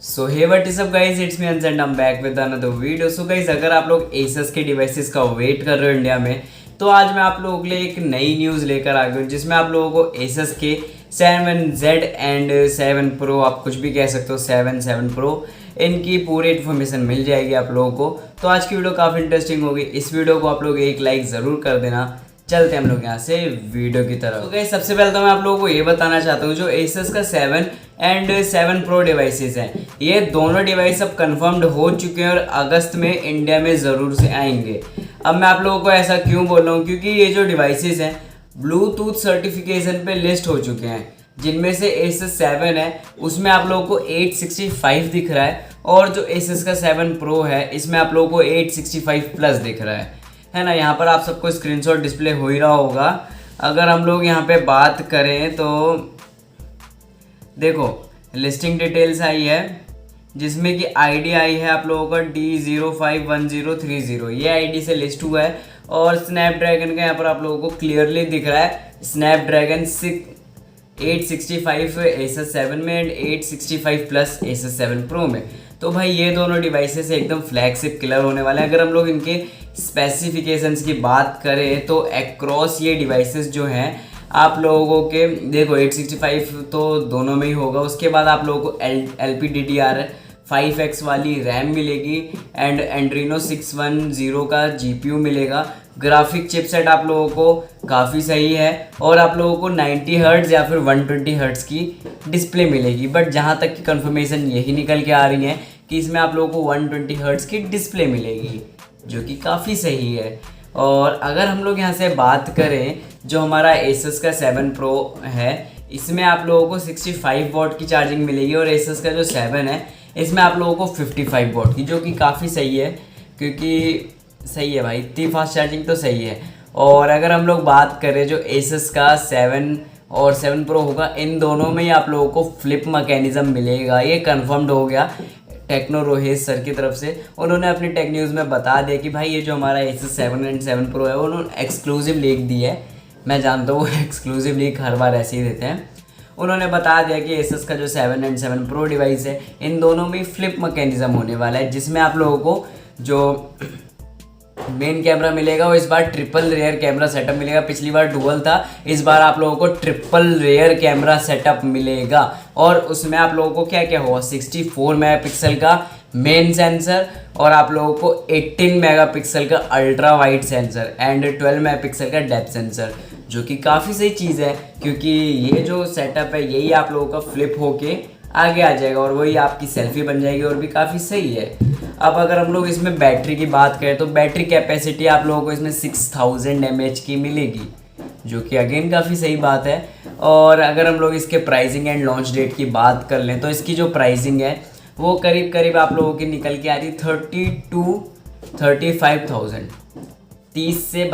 So hey what is up guys, it's me Ansh and I am back with another video. So guys, अगर आप लोग Asus के devices का wait कर रहे हो इंडिया में, तो आज मैं आप लोगों के लिए एक नई न्यूज़ लेकर आ गया हूँ जिसमें आप लोगों को Asus के 7Z एंड 7 Pro, आप कुछ भी कह सकते हो, 7 Pro, इनकी पूरी इन्फॉर्मेशन मिल जाएगी आप लोगों को। तो आज की वीडियो काफ़ी इंटरेस्टिंग होगी। इस वीडियो को आप लोग एक लाइक ज़रूर कर देना। चलते हैं हम लोग यहाँ से वीडियो की तरफ। तो गाइस, सबसे पहले तो मैं आप लोगों को ये बताना चाहता हूँ, जो Asus का 7 एंड 7 Pro डिवाइसेस हैं, ये दोनों डिवाइस अब कंफर्म्ड हो चुके हैं और अगस्त में इंडिया में ज़रूर से आएंगे। अब मैं आप लोगों को ऐसा क्यों बोल रहा हूँ, क्योंकि ये जो डिवाइसेस हैं ब्लूटूथ सर्टिफिकेशन पे लिस्ट हो चुके हैं, जिनमें से Asus 7 है उसमें आप लोगों को 865 दिख रहा है, और जो Asus का 7 Pro है इसमें आप लोगों को 865 प्लस दिख रहा है ना। यहाँ पर आप सबको स्क्रीनशॉट डिस्प्ले हो ही रहा होगा। अगर हम लोग यहाँ पे बात करें तो देखो, लिस्टिंग डिटेल्स आई है जिसमें कि आईडी आई है आप लोगों का D051030, ये आईडी से लिस्ट हुआ है। और स्नैपड्रैगन का यहाँ पर आप लोगों को क्लियरली दिख रहा है, स्नैपड्रैगन 865 Asus 7 में एंड 865 प्लस Asus 7 Pro में। तो भाई ये दोनों डिवाइसेस एकदम फ्लैगशिप किलर होने वाले हैं। अगर हम लोग इनके स्पेसिफिकेशंस की बात करें तो अक्रॉस ये डिवाइसेस जो हैं आप लोगों के, देखो 865 तो दोनों में ही होगा। उसके बाद आप लोगों को LPDDR5X वाली रैम मिलेगी एंड एंड्रीनो 610 का GPU मिलेगा। ग्राफिक चिपसेट आप लोगों को काफ़ी सही है, और आप लोगों को 90 हर्ट्ज़ या फिर 120 हर्ट्ज़ की डिस्प्ले मिलेगी। बट जहाँ तक की कंफर्मेशन यही निकल के आ रही है कि इसमें आप लोगों को 120 हर्ट्ज़ की डिस्प्ले मिलेगी, जो कि काफ़ी सही है। और अगर हम लोग यहाँ से बात करें, जो हमारा Asus का 7 Pro है, इसमें आप लोगों को 65 वॉट की चार्जिंग मिलेगी, और Asus का जो 7 है इसमें आप लोगों को 55 वॉट की, जो कि काफ़ी सही है। क्योंकि सही है भाई, इतनी फास्ट चार्जिंग तो सही है। और अगर हम लोग बात करें जो Asus का 7 और 7 Pro होगा, इन दोनों में ही आप लोगों को फ्लिप मैकेनिज़्म मिलेगा। ये कंफर्म्ड हो गया टेक्नो रोहेश सर की तरफ से। उन्होंने अपनी टेक न्यूज़ में बता दिया कि भाई ये जो हमारा Asus 7 एंड 7 Pro है, उन्होंने एक्सक्लूसिव लीक दी है। मैं जानता हूँ वो एक्सक्लूसिव लीक हर बार ऐसे ही देते हैं। उन्होंने बता दिया कि Asus का जो 7 एंड 7 Pro डिवाइस है, इन दोनों में फ्लिप मैकेनिज़्म होने वाला है, जिसमें आप लोगों को जो मेन कैमरा मिलेगा वो इस बार ट्रिपल रेयर कैमरा सेटअप मिलेगा। पिछली बार डुअल था, इस बार आप लोगों को ट्रिपल रेयर कैमरा सेटअप मिलेगा। और उसमें आप लोगों को क्या क्या होगा, 64 मेगापिक्सल का मेन सेंसर, और आप लोगों को 18 मेगापिक्सल का ultra wide sensor and 12 megapixel का डेप्थ सेंसर, जो कि काफ़ी सही चीज़ है। क्योंकि ये जो सेटअप है यही आप लोगों का फ्लिप होके आगे आ जाएगा और वही आपकी सेल्फी बन जाएगी, और भी काफ़ी सही है। अब अगर हम लोग इसमें बैटरी की बात करें तो बैटरी कैपेसिटी आप लोगों को इसमें 6000 mAh की मिलेगी, जो कि अगेन काफ़ी सही बात है। और अगर हम लोग इसके प्राइसिंग एंड लॉन्च डेट की बात कर लें तो इसकी जो प्राइसिंग है वो करीब करीब आप लोगों की निकल के आ रही 35,000, 30 से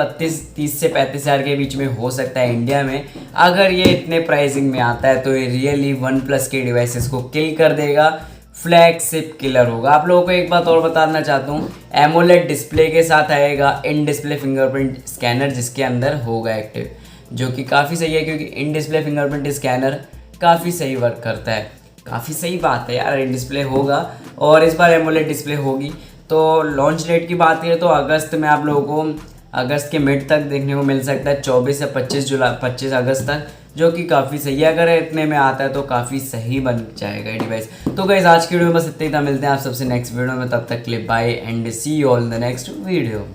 35 हज़ार के बीच में हो सकता है इंडिया में। अगर ये इतने प्राइसिंग में आता है तो ये रियली OnePlus के डिवाइसेस को किल कर देगा, फ्लैगशिप किलर होगा। आप लोगों को एक बात और बताना चाहता हूँ, एमोलेड डिस्प्ले के साथ आएगा इन डिस्प्ले फिंगरप्रिंट स्कैनर, जिसके अंदर होगा एक्टिव, जो कि काफ़ी सही है। क्योंकि इन डिस्प्ले फिंगरप्रिंट स्कैनर काफ़ी सही वर्क करता है। काफ़ी सही बात है यार, इन डिस्प्ले होगा और इस बार एमोलेड डिस्प्ले होगी। तो लॉन्च डेट की बात करें तो अगस्त में आप लोगों को, अगस्त के मिड तक देखने को मिल सकता है, 24 से 25 अगस्त तक, जो कि काफ़ी सही है। अगर इतने में आता है तो काफ़ी सही बन जाएगा ये डिवाइस। तो गाइस, आज की वीडियो में बस इतना ही था। मिलते हैं आप सबसे नेक्स्ट वीडियो में, तब तक के लिए bye and see you all in the next video.